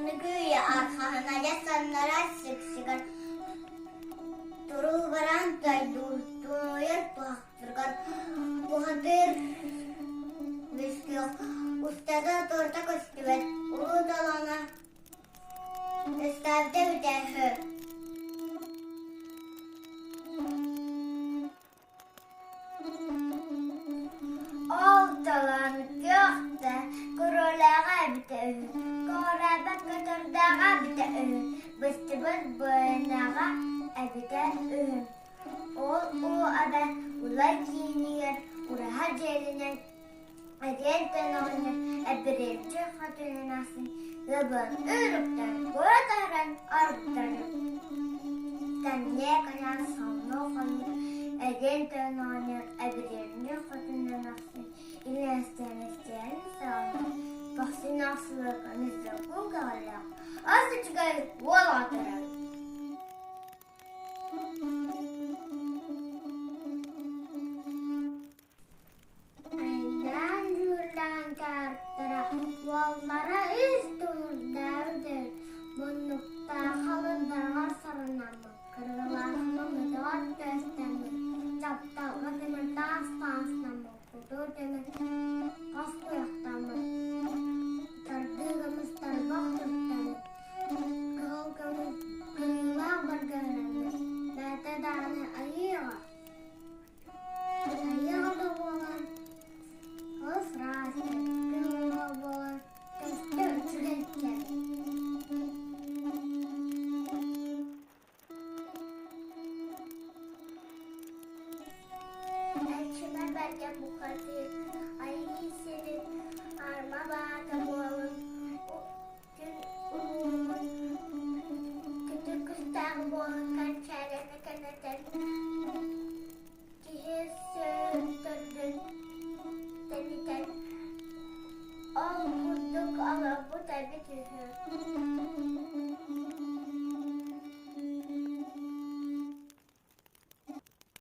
Onu güya arkasına yasanlara sıksıkar. Duru varan duyur baktırgar. Bu haber viskiyor. Ustada torta koştuvet. Ulu dalana. İstavde bir de Oltalan gökte kurulağa bite Korabak götürdağa bite Bıstımız boynağa ebite o abe ulay giyiniyor Uraha celinen Ediyetten oynar Ebirilci hatının asın Yabın ürükten Kurataran arbıttan Tenneye kanar sanlı kalır Ediyetten oynar Ebirilci hatının asın İlle isteyen sağlar Baksin asılı kanızda bu kalır Aslı çıkayıp vol atarak Vallara üstümüzdedir. Bunlukta halıdara sarınamak. Kırılarımı dört göstermek. Çaptalı demir dağ stansnamak. Kudur demir az kuyaktamak. Tardığımız tarbak tuttanık. Kılgımız kıyılar bir göremek. Bete dağını ayıya. Ayıya da olan. Kız razı. Belki bu kadir ayı senin arma bağda boğalım gün umumun kötü kıstan boğalkan çarene kanatan kihe söndürdün deniten al kurduk ala bu tabi tühü